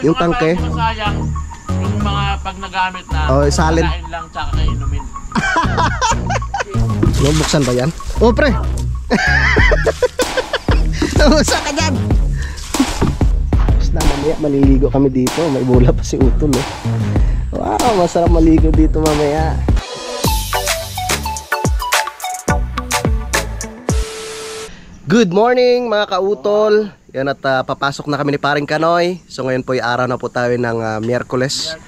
Yung tangke. Sayang yung mga pag nagamit na. Oh, isalin lang tsaka inumin. Buksan ba yan? Oh, pre! Nausa ka dyan! Tapos na, mamaya maliligo kami dito. May bola pa si Utol, eh. Wow, masarap maligo dito mamaya. Good morning mga kautol. Yan at papasok na kami ni Paring Kanoy. So ngayon po ay araw na po tayo ng Miyerkules.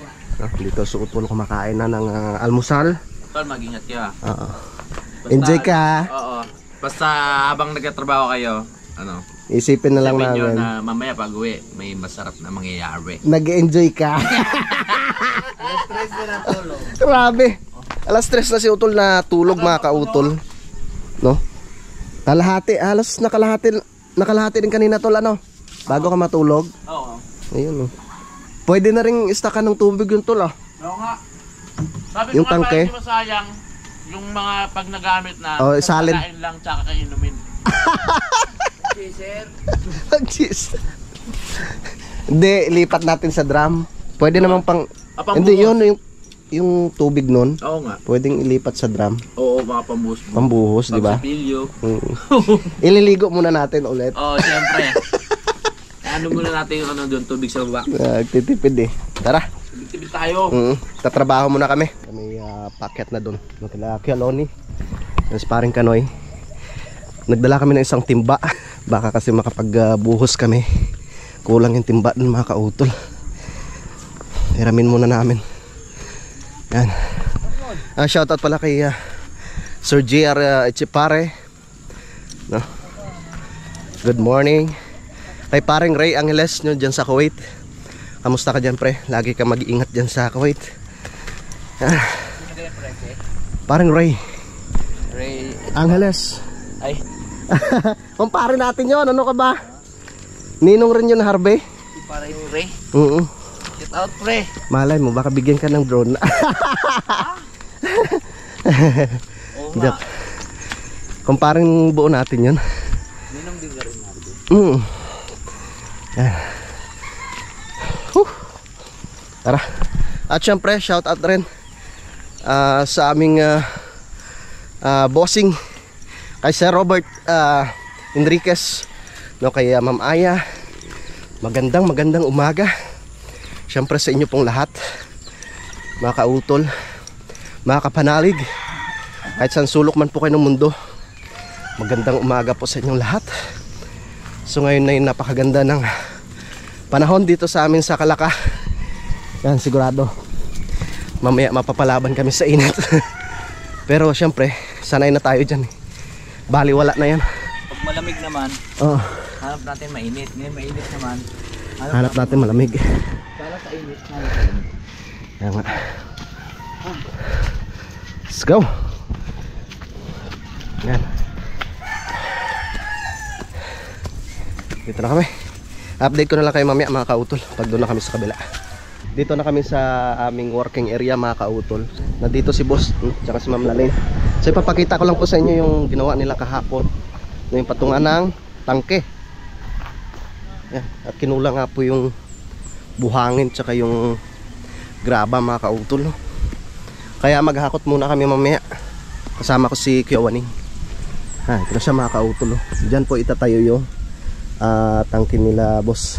Dito si Utol kumakain na ng almusal. Utol, mag-ingat ka. Enjoy ka. Oo. Basta habang nagtatrabaho kayo, ano, isipin na lang namin na mamaya pag uwi may masarap na mangyayari. Nag-enjoy ka. Alas 3 na tulog. Grabe. Alas 3 na si Utol na tulog mga kautol. No? Kalahati, halos nakalahati din kanina tol, ano? Bago ka matulog. Oo. Ayun, oh. Pwede na ring istakan ng tubig yung tol, oh. Oo nga. Sabi yung ko tangke. nga, masayang yung mga pag nagamit na. Oh, isalin lang tsaka inumin. Cheeser. Cheese. Hindi, lipat natin sa drum. Pwede naman pang hindi, yun yung tubig nun. Oo nga. Pwedeng ilipat sa drum. Oo, mga pambuhos. Pambuhos, di ba? Ililigo muna natin ulit. Oo, siyempre. Ano muna natin yung ano doon, tubig sa baba. Nagtitipid eh. Tara. Titipid tayo. Tatrabaho muna kami. Kami packet na doon. Kila Loni. Mas Paring Kanoy. Nagdala kami ng isang timba. Baka kasi makapagbuhos kami. Kulang yung timba dun mga kautol. Hiramin muna namin. Yan. Shoutout pala kay Sir JR Echepare, no? Good morning. Kay Paring Ray Angeles nyo dyan sa Kuwait. Kamusta ka dyan, pre? Lagi ka mag-iingat dyan sa Kuwait. Paring Ray Angeles. Ay. Kumpare natin yon. Ano ka ba? Ninong rin yun, Harvey. Si Paring Ray? Shout out, pre. Malay mo, baka bigyan ka ng drone. Joke. Kumparing buo natin yun. Ninong din ka rin natin. Tara. At syempre, shout out rin sa aming bossing kay Sir Robert Enriquez, no, kay Ma'am Aya. Magandang umaga. Siyempre sa inyo pong lahat, mga kautol, mga kapanalig, kahit saan sulok man po kayo ng mundo, magandang umaga po sa inyong lahat. So ngayon ay napakaganda ng panahon dito sa amin sa Kalaka. Yan, sigurado mamaya mapapalaban kami sa init. Pero siyempre sanay na tayo dyan, baliwala na yan. Pag malamig naman, hanap natin mainit. Ngayon mainit naman, hanap natin malamig. Para sa init, hanap sa init. Yan nga. Let's go. Yan. Dito na kami. Update ko na lang kayo mamaya mga kautol pag doon na kami sa kabila. Dito na kami sa aming working area mga kautol. Nandito si boss tsaka si Ma'am Lalene. So ipapakita ko lang po sa inyo yung ginawa nila kahapon, yung patungan ng tangke. Yan. At kinulang nga po yung buhangin tsaka yung graba mga kautol, no? Kaya maghakot muna kami mamaya. Kasama ko si Kuya Waning. Ito na siya mga kautol, no? Diyan po itatayo yung tangke nila boss.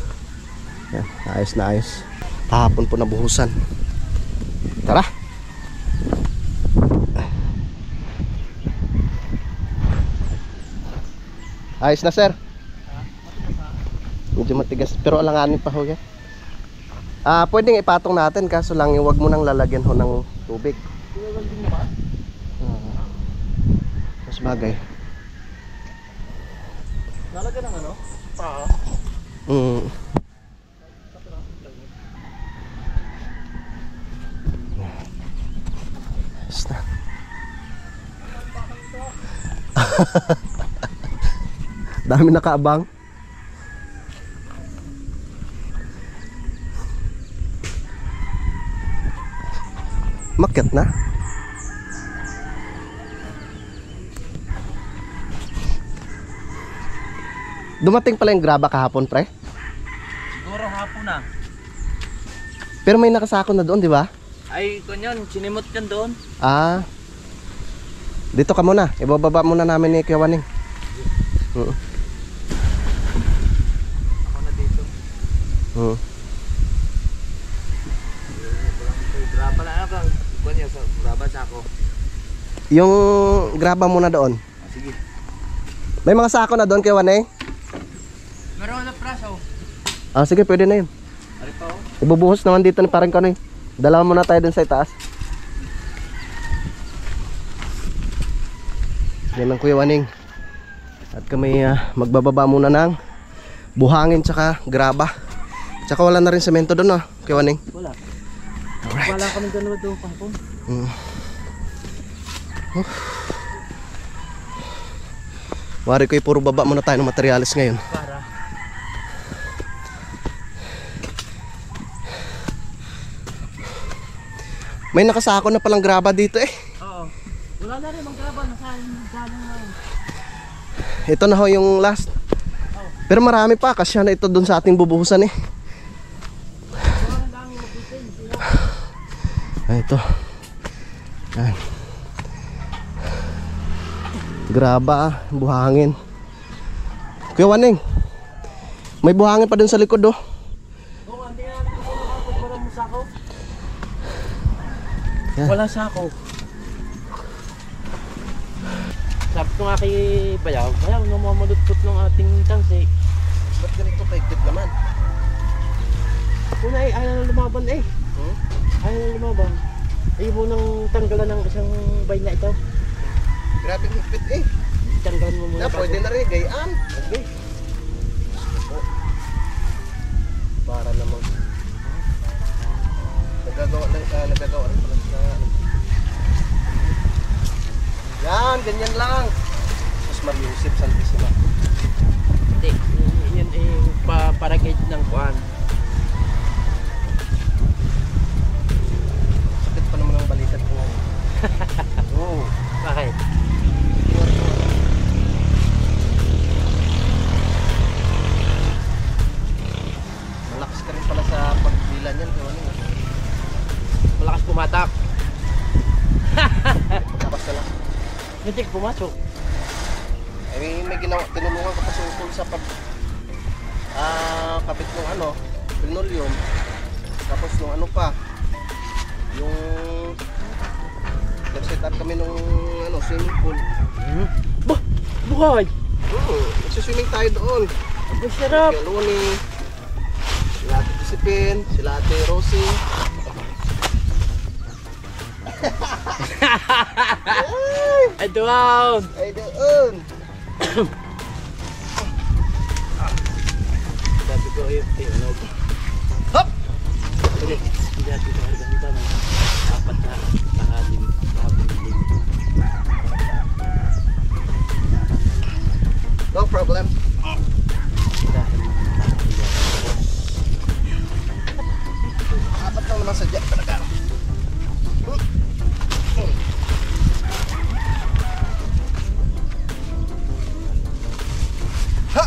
Yan, ayos na ayos. Kahapon po nabuhusan. Tara. Ayos na, sir. Medyo matigas pero alanganin pa ho yan. Pwedeng ipatong natin kaso lang yung wag mo nang lalagyan ho ng tubig. Mas bagay. Lalagyan ng ano? Paa. Basta. Dami nakaabang. Makyat na. Dumating pala yung graba kahapon, pre? Siguro hapon na. Pero may nakasako na doon, di ba? Ay, kunyon, sinimot yan doon. Ah. Dito ka muna. Ibababa muna namin ni Kuya Waning. Ako na dito. Graba na ako. Kunyon, graba sa ako. Yung graba muna doon. Sige. May mga sako na doon, Kuya Waning? Meron na praso. Ah, sige, pwede na yun. Ano pa oh? Ibubuhos naman dito ni parang kanoy. Dalawa muna tayo dun sa itaas. Yan ang Kuya Waning. At kami magbababa muna ng buhangin tsaka graba. Tsaka wala na rin semento doon, Kuya Waning. Wala. Alright. Wala kami dalawa doon pangpong. Wari ko puro baba muna tayo ng materialis ngayon. Para. May nakasako na palang graba dito eh. Oo. Wala na rin maggraba. Nasaan na yun. Ito na ho yung last. Pero marami pa. Kasya na ito dun sa ating bubuhusan eh. Ay, ito. Yan. Graba, buhangin. Kuya Waning, may buhangin pa dun sa likod oh. Oo, hindi na natin ako para mo sako. Yan. Wala sako. Sabi ko nga kay Bayaw, nung mamalutpot ng ating tansi. Ba't ganito kaigtip naman? Una ay ayaw na lumaban eh. Ayaw na lumaban. Ayaw mo nang tanggalan ng isang bay na ito. Grabe higpit eh. Tanggalan mo muna. Na, pwede na rin, gayaan. Okay. Para namang nagagawa rin pala sa yan, ganyan lang. Mas Mariusip Santissima. Hindi, yan ay para gate ng kuan. Sakit pa naman ang balikat ko. Oo. Bakit? Malakas ka rin pala sa pagbilan yan. Malakas pumatak. Pagkapas ka lang. Hindi pumasok. Ay, may ginawa, tinulungan ko pa sa ukol sa pag kapit ng ano, linoleum. Tapos nung ano pa, yung nag-set up kami nung ano, swimming pool. Bah! Buhay! Nagsiswimming tayo doon. Ang sarap! Kaya Luni, sila Ate Disipin, sila Ate Rosie. Ay doon! Ay doon! Sabi ko yung tinog. Hop! Sige, hindi natin ito ganito na apat na kahalim. No problem. Apat lang naman sadya talaga. Ha!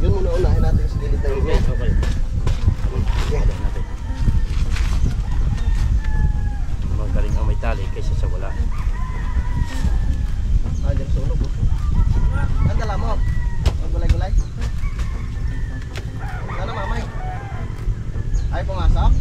Yun muna unahin natin sa gilid ng Okay, okay. Okay. Magaling ang may tali kaysa sa wala. Diyan sa ulo. Ang dala mo? Gulay-gulay? Sana mamay? Ay pumasok?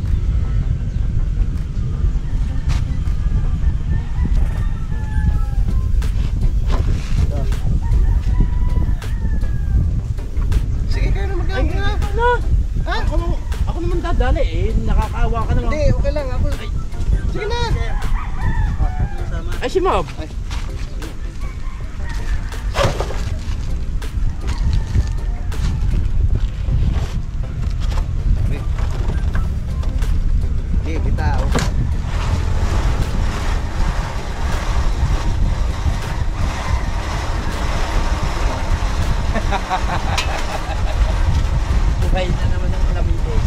Sige kayo na Ay, mag-awa. ano? Ha? Ako naman dadali eh. Nakakaawa ka naman. Hindi, okay lang. Ako. Sige na. Ay, si Mob. Ay. Hindi, bitaw. Buhay na naman ang kalamites.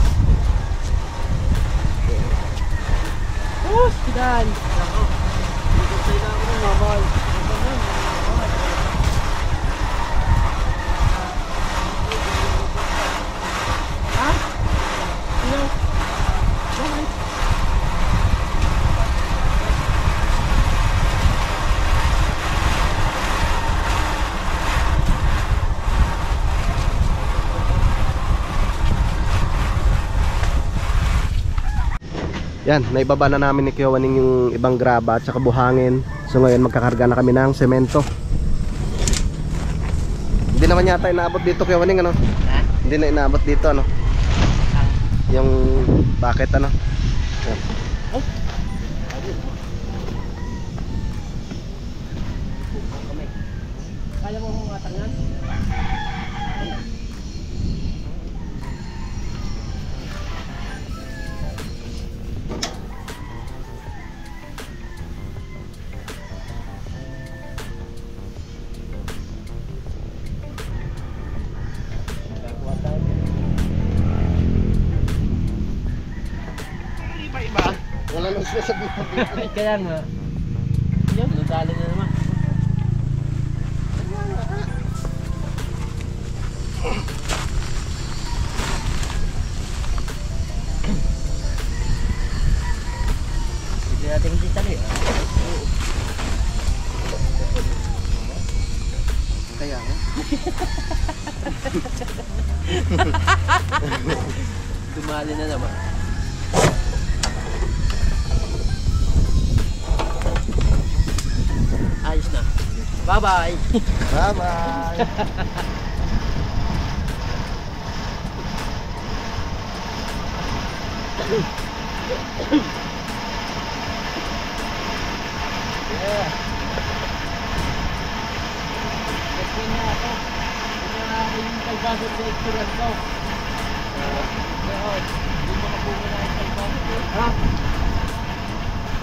Oh, sidan. Ako. Dito sa'yo na ako ng mamal. Ha? Sino Yan, naibaba na namin ni Kuya Waning yung ibang graba at saka buhangin. So ngayon magkakarga na kami ng semento. Hindi naman yata inaabot dito Kuya Waning, ano? Ha? Hindi na inaabot dito, ano? Yung bucket, ano? Yan. Kaya mo mong atangan? Iba-iba. Wala nang sinasabi mo dito. Kaya nga. Yun, nadali na naman. Hindi natin hindi tali. Kaya nga. Dumali na naman. Ayos na. Bye-bye. Bye-bye. Yeah. Kasi na ako. Kaya nga ako yung kalbago sa ekturan ko. Ngayon, hindi mo makapunga na yung kalbago ko. Ha?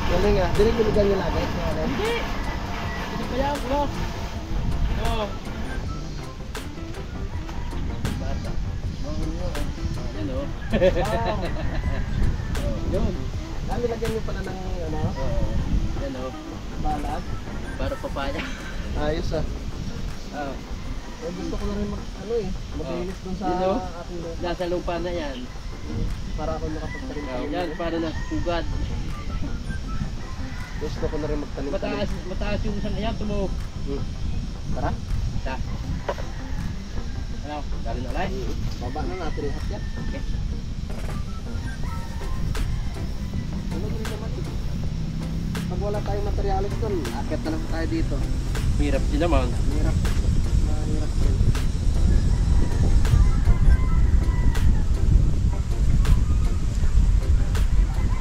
Galing ah. Dinig-dinigan nyo lagi. Hindi! Hindi kaya ako. Oo. Bata. Yan o. Yun. Dami lagyan nyo pala ng ano? Yan o. Balag. Para papaya. Ayos ah. Oo. Eh, gusto ko na rin maglinis dun sa Yun, oh. aking lupa. Nasa lupa na yan. Para ako nakapagtanim. Yan, para nasa pugad. Gusto ko na rin magtanim. Mataas yung isang ayan, tumo. Tara. Ta. Ano? Galing alay? Baba na natin lahat yan. Okay. Ano rin naman eh. Pag wala tayong materialis dun, akit na lang tayo dito. Hirap din naman. Mahirap. Mahirap din.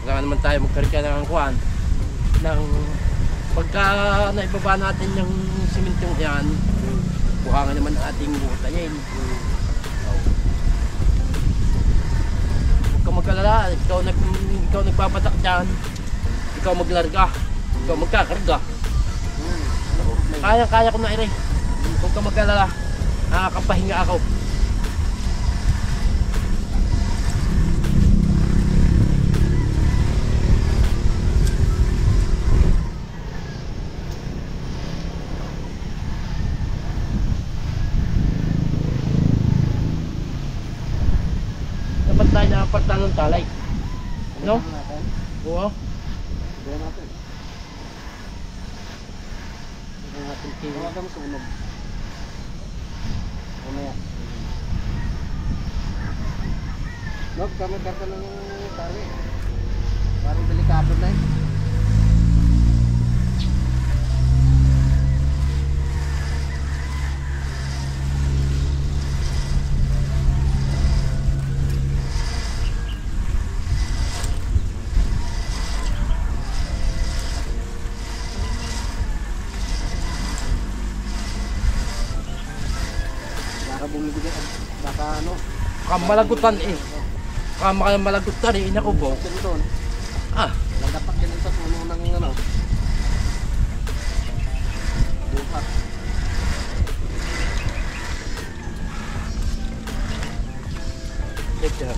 Wala naman tayo magkarika ng kuhan. Ng pagka naibaba natin yung simentong yan, buhangan naman ating butayin. Huwag ka magkalala, ikaw nagpapatak dyan, ikaw maglarga, ikaw magkakarga. Kaya ko na ere. Huwag ka magkalala, nakakapahinga ako. Dapat tayo nakapartan ng talay. No? Oo. Gawin natin. Ang ating king. Tawagan mo sa unog. Mamaya. Nog, kami karta ng tali. Parang delikado na eh. Baka bumibigay. Baka ano. Kamalagutan eh. Kamalagutan eh. Inaku po. Din doon. Ah. Nagapak din sa puno ng ano. Buhat. Ito.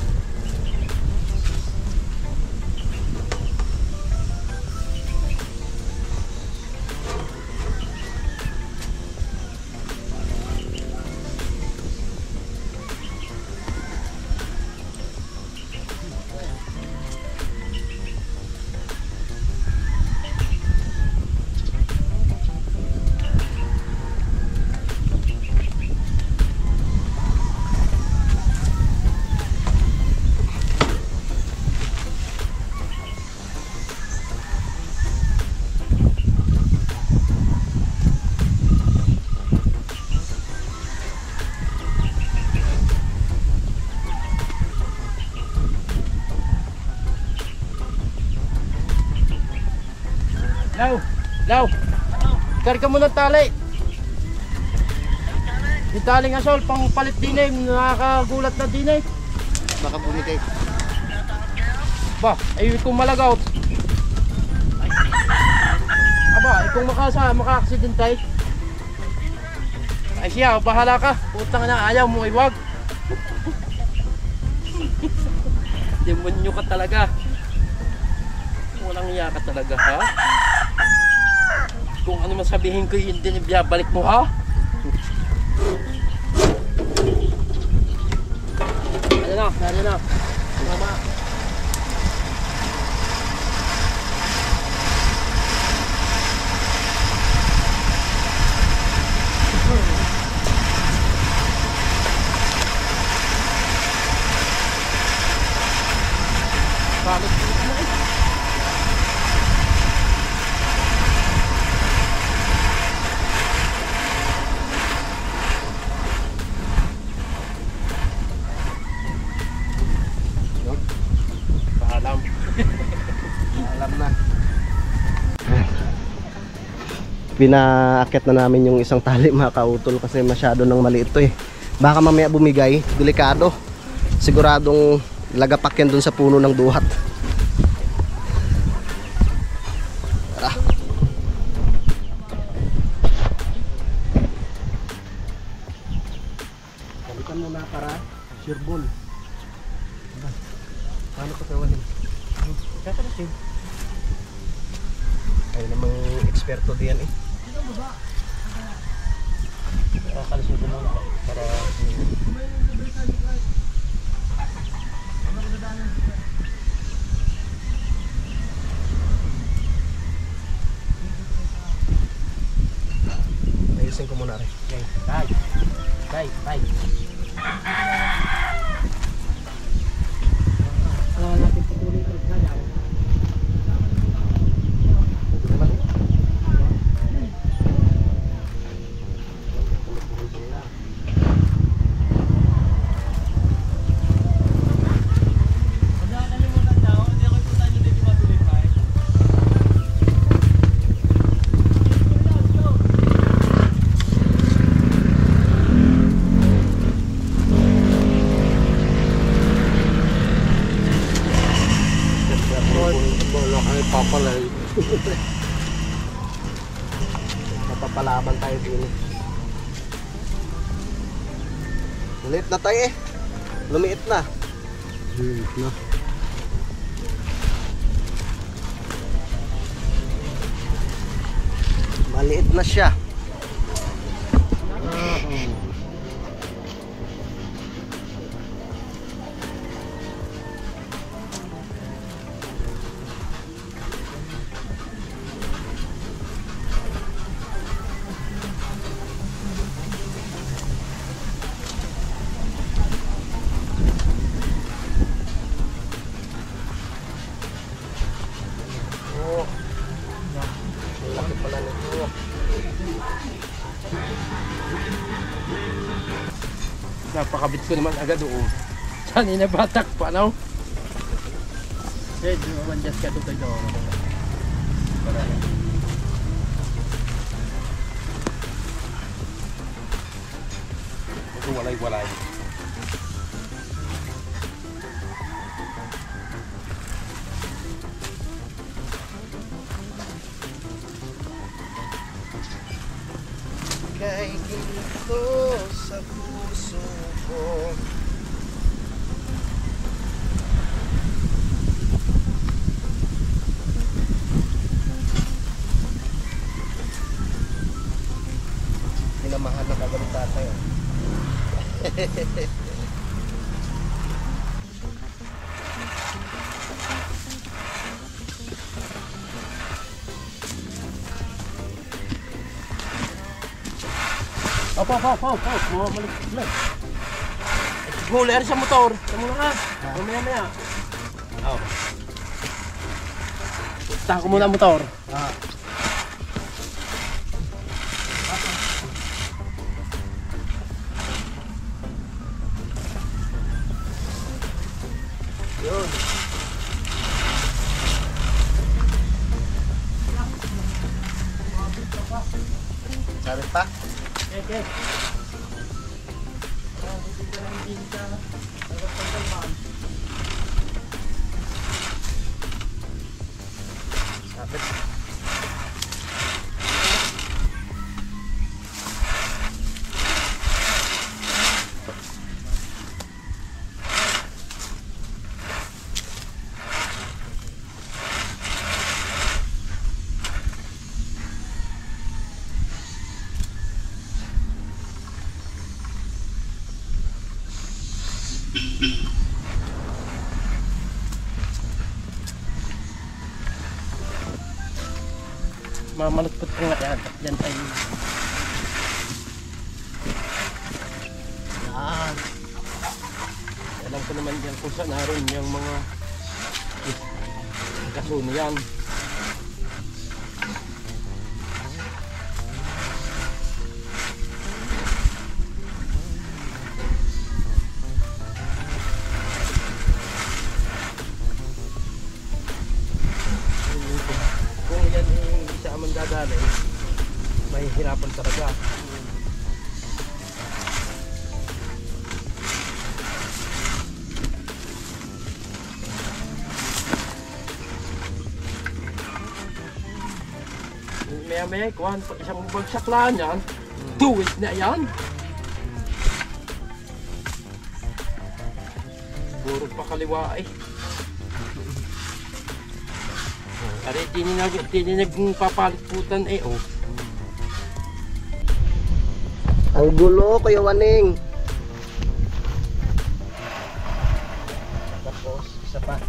Law! Law! Karga mo ng tali! Yung taling asol, pang palit din eh. Nakakagulat na din eh. Baka bumigay. Ba, ay kung malagaw. Aba, ay kung maka-aksidentay. Ay siya, bahala ka. Putang na, ayaw mo, iwag. Demonyo ka talaga. Walang iya ka talaga, ha? Kung ano man sabihin ko, yun din ibabalik mo, ha? Ano na? Mama. Bakit? Paalam. Alam na. Pinaakyat na namin yung isang tali mga kautol kasi masyado nang maliit to eh. Baka mamaya bumigay, delikado. Siguradong lagapak yan dun sa puno ng duhat. Tara. Balikan mo na para sureball. Paano ko kawanin? Kakalasin. Ay namang eksperto diyan eh. Kakalasin ko muna para... Ayusin ko muna rin. Okay, tay. Natin patuloy ito kaya. Papalay. Mapapalaban tayo din. Lumiit na tayo eh. Lumiit na. Maliit na siya. Laki pala nito. Napakabit ko naman agad doon. Saan inabatak pa, no? Eh, di naman just ka doon tayo. Ito walay-walay. Kay ginto sa puso ko. Pinamahal na kagad tayo. Opo. Mga malikot. Guler sa motor. Sa muna ka. Mamaya. Oh. Punta ko muna ang motor. Yun. mamalukot ko nga yan. At yan ay... Yan. Alam ko naman yan kung saan naroon yung mga kasuno yan. Kung yan yung isa amang dadalay, may hirapan talaga. Maya-maya, kuhan pa isang bagsak lang yan. Tuwid na yan. Puro pa kaliwa eh. Kaya tininag papaliputan eh oh. Ang gulo, Kuya Waning. Tapos, isa pa.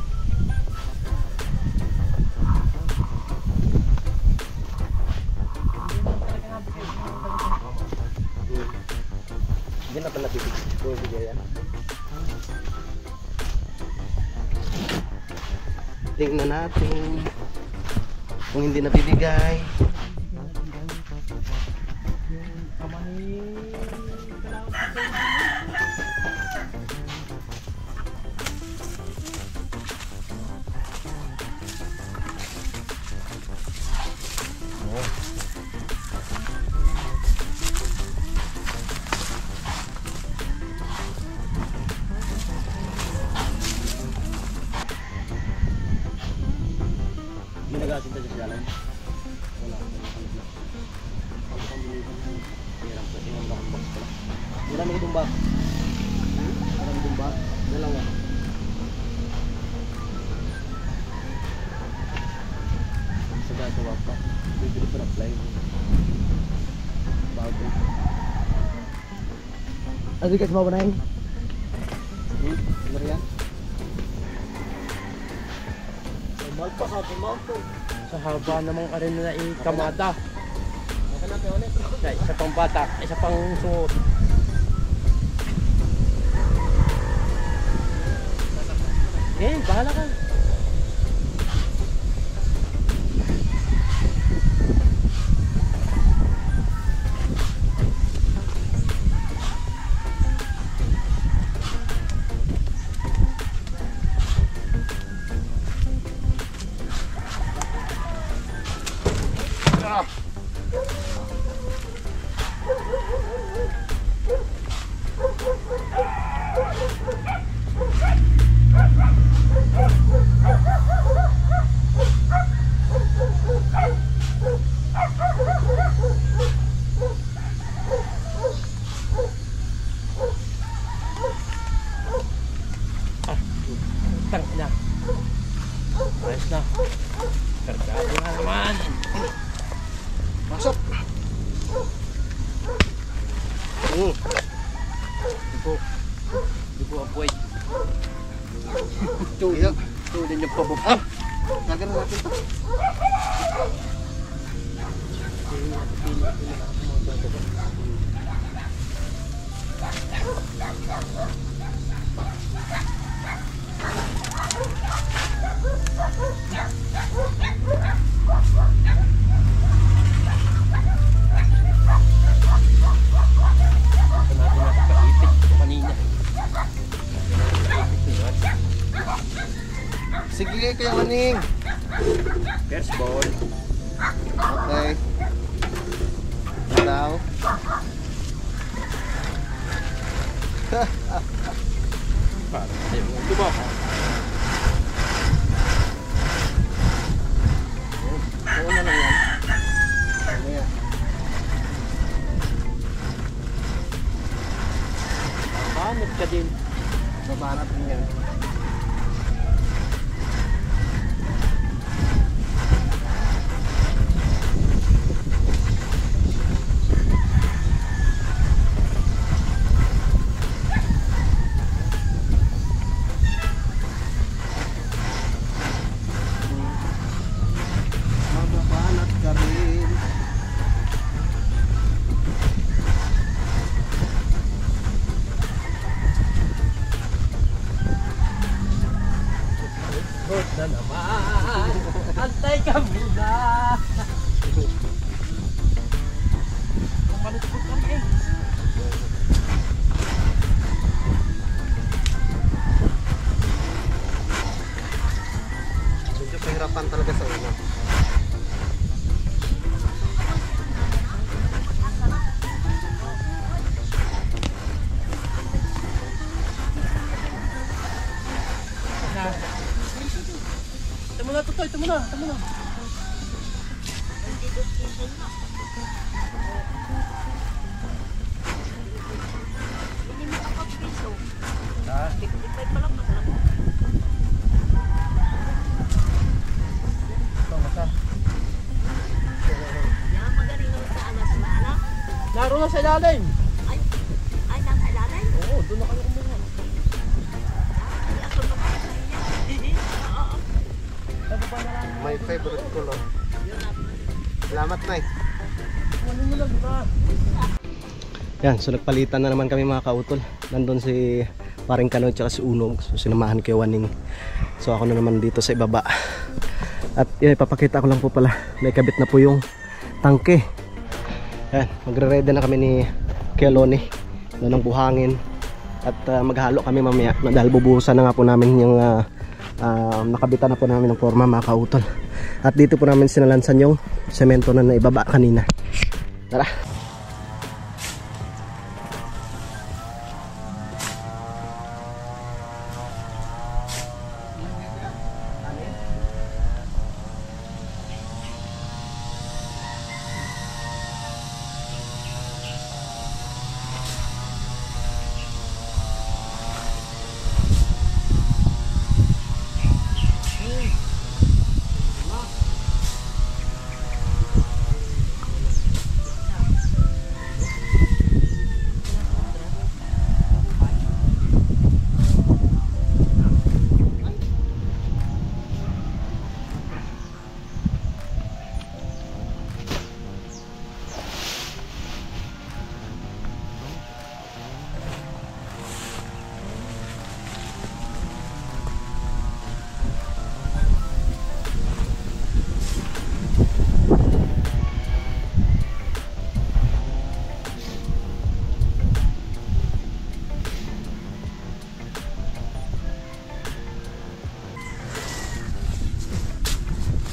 Hindi na pala bibigay yan. Tingnan natin kung hindi nabibigay. Ginagasin tayo sa jalan. Wala. Hirap sa tingin bakang box pala. Wala may tumbak. Wala may tumbak. Dalawa. Sa gagawa pa. Bibili pa na fly. Bago. Ano ka sa mabanayin? Ano yan? Sa haba namang arena na ikamada. Isa pang bata, isa pang suot. Eh, bahala ka. Na. Ayos na. Kargado na naman. Masok. Di po apoy. Tulin yung pababa. Gagana natin ito. Sige, Kuya Waning. First ball. Okay. Daw. Parang tayo mo. Diba? Oo na lang yan. Ano yan? Hanap ka din. Babanat din yan. na naman. Antay ka muna. Kumalutpot kami eh. Medyo pahirapan talaga sa una. Ito muna, Totoy. Ito muna. Ito muna. Naroon na sa ilalim. Ay, nasa ilalim? Oo, doon na kayo kumuha. Ay, ako na pa sa inyo. Oo. My favorite color. Salamat, Nay. Ano mo lang, diba? Yan, so nagpalitan na naman kami mga kautol. Nandun si paring Kanoy tsaka si Unog. So sinamahan kay Waning. So ako na naman dito sa ibaba. At yun, ipapakita ko lang po pala. May kabit na po yung tangke. Yan, magre-ready na kami ni Keloni. Doon ng buhangin. At maghalo kami mamaya. Dahil bubuhusan na nga po namin yung nakabitan na po namin ng forma mga kautol. At dito po namin sinalansan yung semento na naibaba kanina. Tara!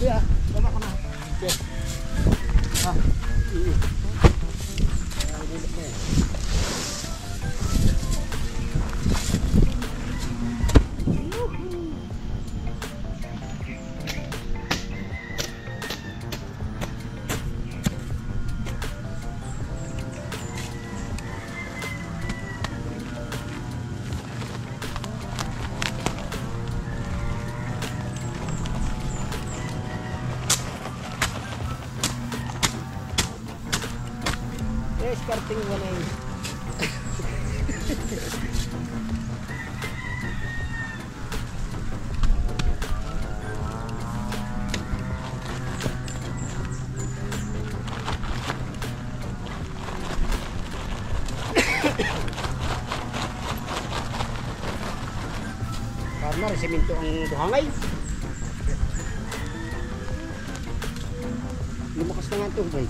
Kuya, baba ka na. Okay. Ah. Starting mo na yun. Karena semento ang buhangay. Lumakas na nga ito, bay.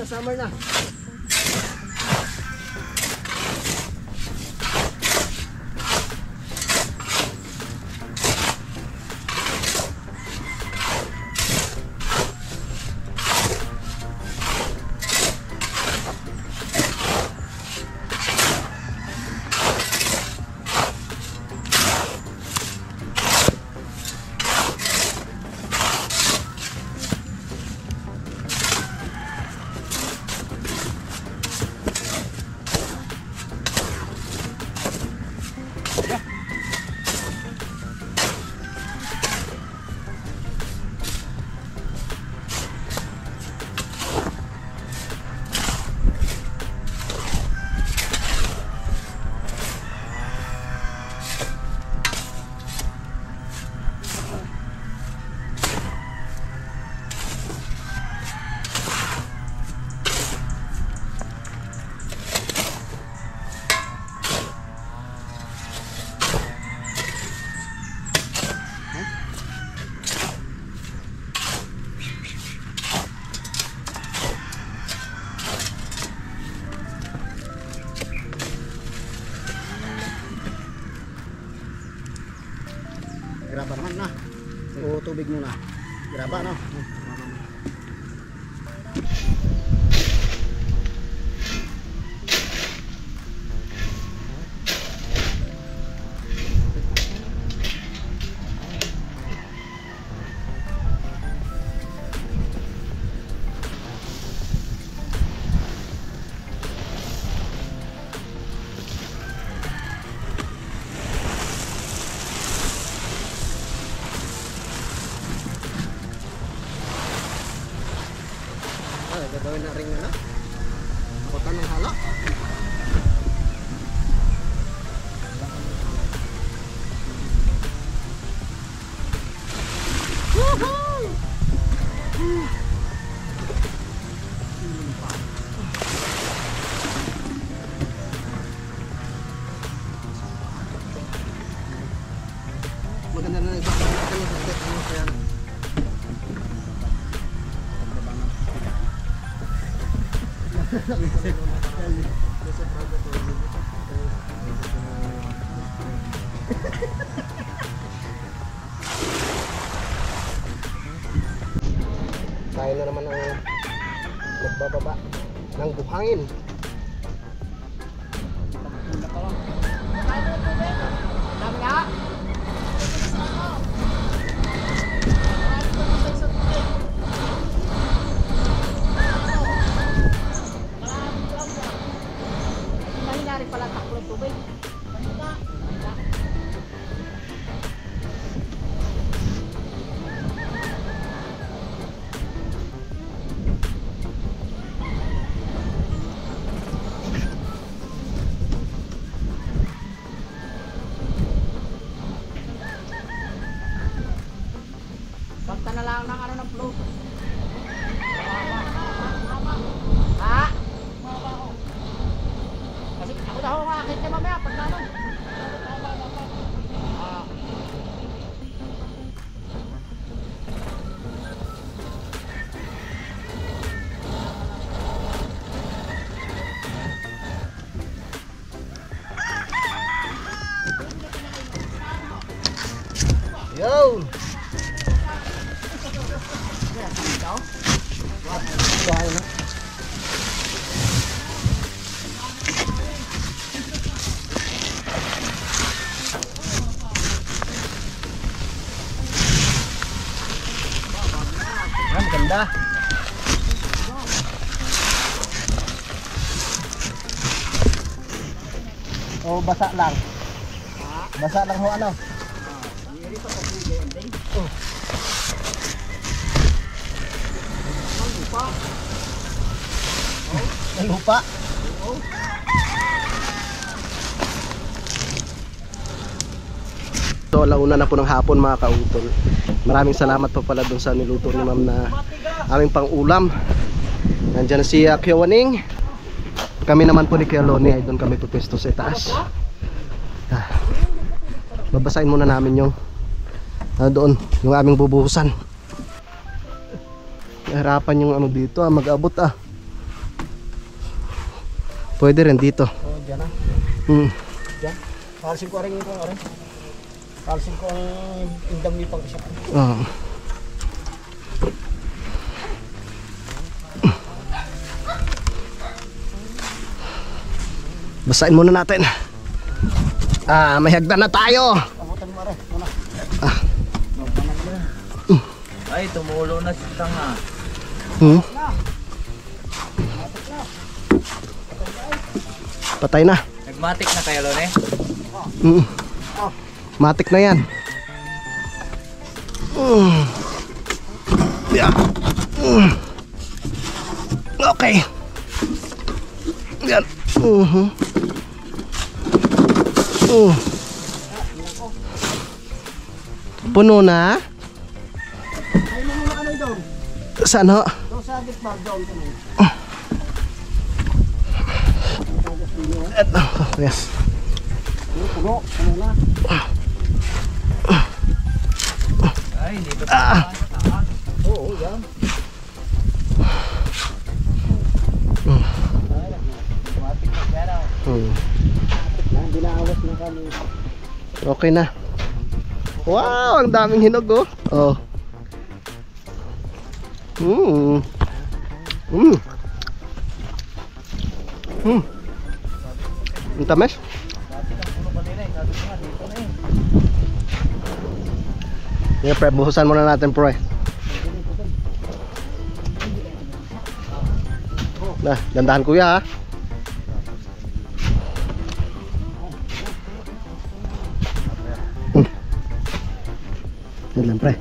Summer na. Graba naman na. O tubig muna. Graba no. Gagawin na rin na. Kutan ng hala. Maganda na iba. Tayo na naman ang magbababa ng buhangin. Basta na lang ng ano ng flow. Ha? Kasi ako daw ang akit niya mamaya pag ano. Yo! Maganda. O basa lang. Basa lang ho ano. May lupa. So alauna na po ng hapon mga kautol. Maraming salamat po pala dun sa niluto ni ma'am na aming pang-ulam. Nandiyan si Kuya Waning. Kami naman po ni Kuya Loni ay doon kami pupesto sa itaas. Babasahin muna namin yung doon, yung aming bubuhusan. Harapan yung ano dito mag-abot Pwede rin dito. Oh, diyan na. Diyan. Kalsin ko rin ito, rin. Kalsin ko ang indang ni pang siya. Basahin muna natin. May hagdan na tayo. Abutan mo rin. Muna. Ay, tumulo na si tanga. Patay na. Nagmatik na kayo, Lone? Matik na yan. Yeah. Okay. Yan. Puno na? Ay mo muna ano doon. Saan ho? Doon sa gitna doon. Yes. Puno. Puno na. Ay, dito pa. Oo, yan. Matik na siya raw. Yan, binaawas na kami. Okay na. Wow, ang daming hinog oh. Oh. Ang tamis. Yeah, pre, buhusan muna natin, pre. Nah, dandahan kuya ha. Yan lang, pre.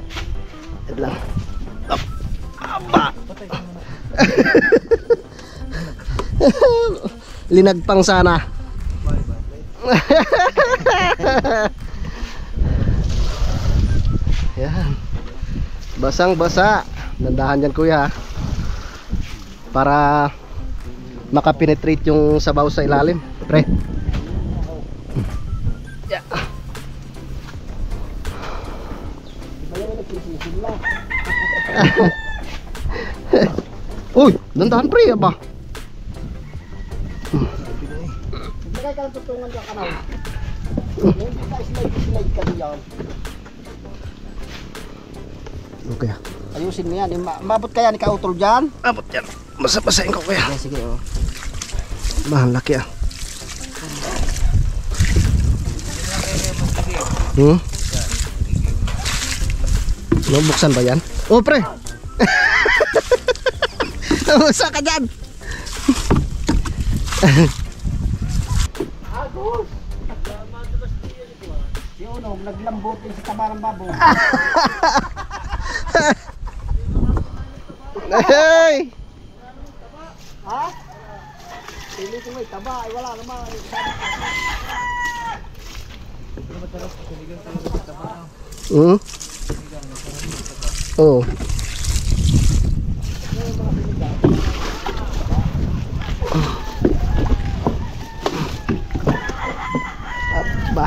Yan lang. Up. Aba. Linagpang sana. Yan. Basang basa. Dandahan dyan kuya ha. Para makapenetrate yung sabaw sa ilalim, pre. Yeah. Uy, dandahan pre ba? Hindi ka tutungan ka kanaw. Hindi ka slide ka diyan. Okay. Ayusin mo yan. Mabot kaya ni Kautol dyan? Abot yan. Basa-basain ko kuya. Sige, sige oh. Mahal laki ah. Buksan ba yan? Oh pre. Usa ka dyan. Agos! Yun o, naglambot din sa taba ng baboy. Hey! Ha? Pili ko may taba, ay wala naman. Oh. Apa?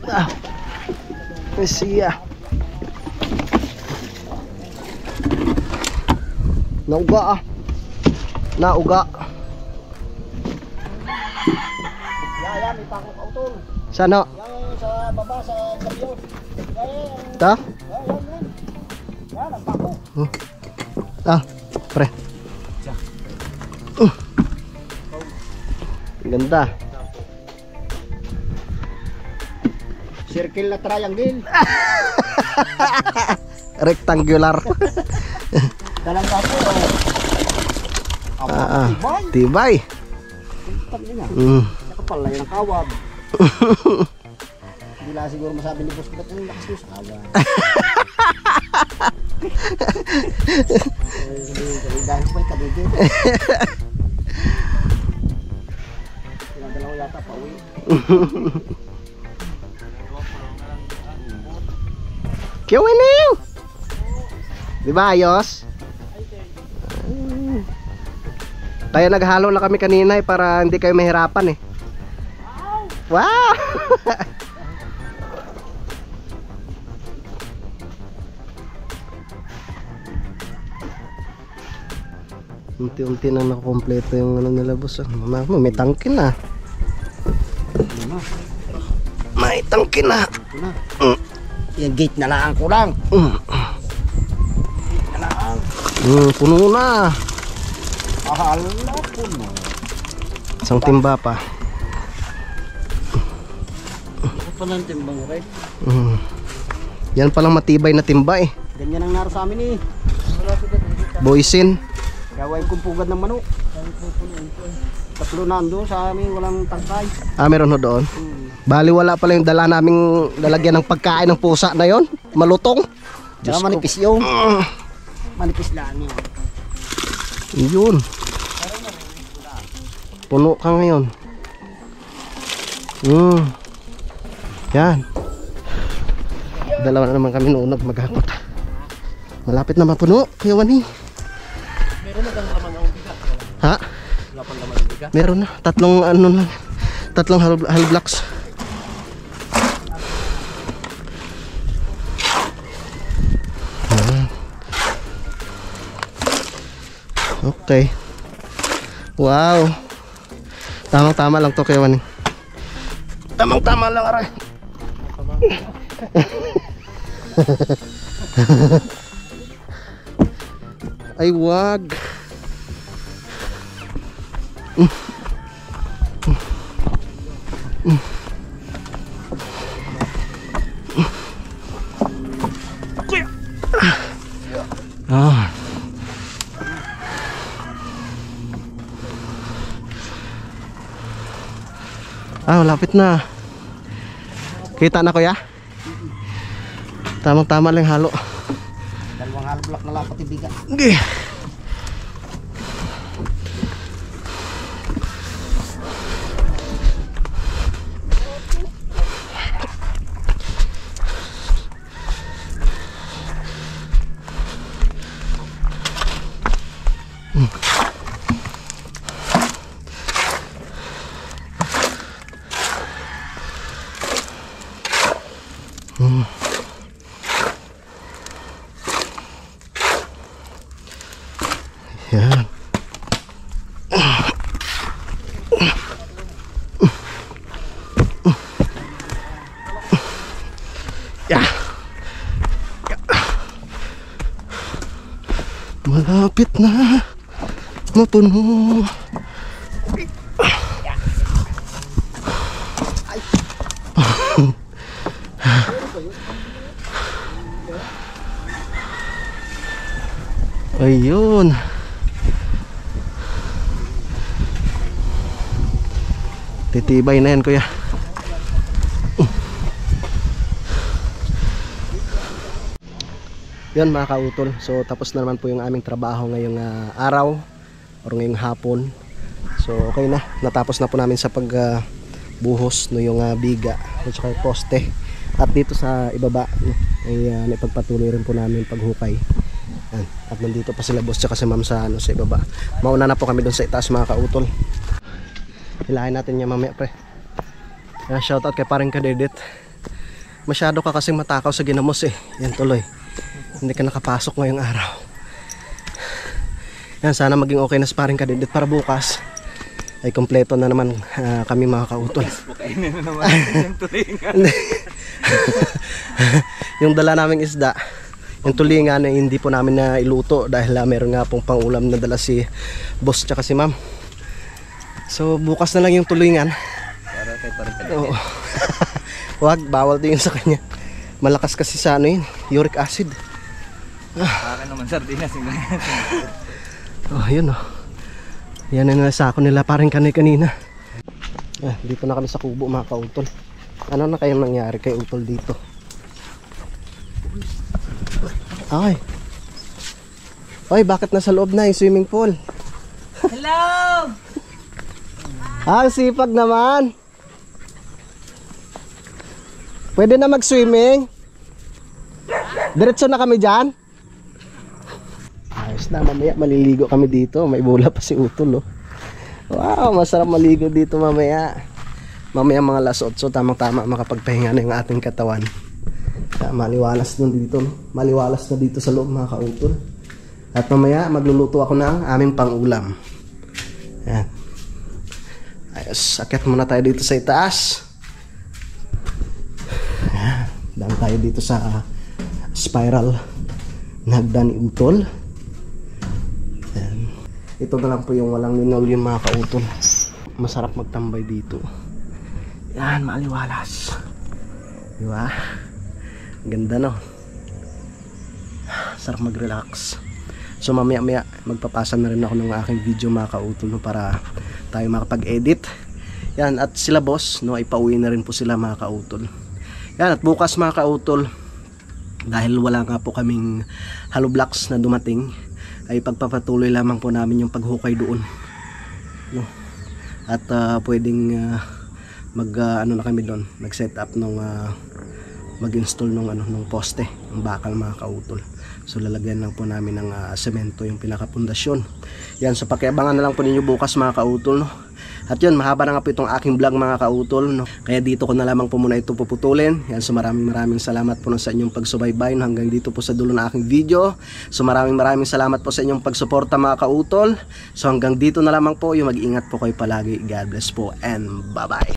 Ah. Siya. Nauga ah. Nauga. Yan, may pako Kautol. Sana? Yan, sa baba, sa kabyo. Yan, Ta? yan. Yan, ang pako. Ah, pre. Ganda. Circle na triangle. Rectangular. Dalang pako. Tibay. Tangina. Nakapal na yan ang kawab. Hindi lang siguro masabi ni boss, ba't ang lakas mo sa kawab? Dahil ko ay kadigit. Pinagdalaw yata pa uwi. Kiwining! Di ba ayos? Kaya naghalo na kami kanina para hindi kayo mahirapan eh. Wow! Unti-unti na nakompleto yung ano nila boss. Mama mo, may tangkin na. May tangkin na. Yung gate na lang kulang. Puno na. Ahala puno. Isang timba pa. Ano pa ng timbang rin? Yan palang matibay na timba eh. Ganyan ang naro sa amin eh. Boysin. Kaya kong pugad ng manok. Tatlo nando sa amin, walang tangkay. Ah, meron ho doon. Bali wala pala yung dala naming lalagyan ng pagkain ng pusa na yon. Malutong. Tsaka manipis yung. Manipis lang yun. Yun. Puno ka ngayon. Yan. Dalawa na naman kami noon maghakot. Malapit na mapuno. Kaya wani. Meron na bang laman ng bigas? Ha? Wala pang laman ng bigas? Meron na. Tatlong ano lang. Tatlong half blocks. Okay. Wow. Tamang-tama lang to kay Waning. Tamang-tama lang aray. Ay wag. Ah. Ah, malapit na. Kita na kuya? Tamang-tama lang halo. Dalawang hollow block na lang pati biga. Okay. Yan. Ya. Malapit na mapuno. Ayun. Titibay na yan kuya. Yan mga kautol. So tapos na naman po yung aming trabaho ngayong araw or ngayong hapon. So okay na. Natapos na po namin sa pagbuhos no yung biga at saka yung poste. At dito sa ibaba ay naipagpatuloy rin po namin paghukay. Yan. At nandito pa sila boss tsaka si ma'am sa sa ibaba. Mauna na po kami doon sa itaas mga kautol. Hilahin natin niya mamaya pre. Shoutout kay parang Kadedit. Masyado ka kasing matakaw sa ginamos eh. Yan tuloy. Hindi ka nakapasok ngayong araw. Yan, sana maging okay na sa parang Kadedit para bukas ay kompleto na naman kami mga kautol. Bukainin na naman yung tulingan. Yung dala naming isda, yung tulingan ay hindi po namin na iluto dahil meron nga pong pangulam na dala si boss tsaka si ma'am. So bukas na lang yung tulingan. Para kay parang Oo. Wag, bawal din yun sa kanya. Malakas kasi sa ano yun, uric acid. akin naman sardinas. Oh, yun oh. Yan ang nasa ako nila parang kanina. Dito na kami sa kubo mga kautol. Ano na kayang nangyari kay utol dito? Ay. Oy, bakit nasa loob na yung swimming pool? Hello! Ang sipag naman. Pwede na mag-swimming? Diretso na kami dyan? Ayos na, mamaya maliligo kami dito. May bola pa si utol oh. Wow, masarap maligo dito mamaya. Mamaya mga alas 8, tamang-tama makapagpahinga na yung ating katawan. Maliwalas na dito, maliwalas na dito sa loob mga kautol. At mamaya magluluto ako ng aming pang-ulam. Yan. Ayos, akyat muna tayo dito sa itaas. Yan, daan tayo dito sa spiral na hagdan ni utol. Yan. Ito na lang po yung walang linoleum mga kautol. Masarap magtambay dito. Yan, maliwalas. Diba? Ganda no. Sarap mag-relax. So mamaya magpapasa na rin ako ng aking video mga kautol no, para tayo makapag-edit. Yan, at sila boss no, ay pauwi na rin po sila mga kautol. Yan, at bukas mga kautol, dahil wala nga po kaming hollow blocks na dumating, ay pagpapatuloy lamang po namin yung paghukay doon no. At pwedeng ano na kami doon, mag-set up nung mag-install nung nung poste, ng bakal mga kautol. So lalagyan lang po namin ng semento yung pinakapundasyon. Yan, so pakiabangan na lang po ninyo bukas mga kautol no. At yun, mahaba na nga po itong aking vlog mga kautol, no? Kaya dito ko na lamang po muna ito puputulin. Yan, so maraming salamat po sa inyong pagsubaybay hanggang dito po sa dulo ng aking video. So maraming salamat po sa inyong pagsuporta mga kautol. So hanggang dito na lamang po, yung mag-ingat po kayo palagi. God bless po and bye bye.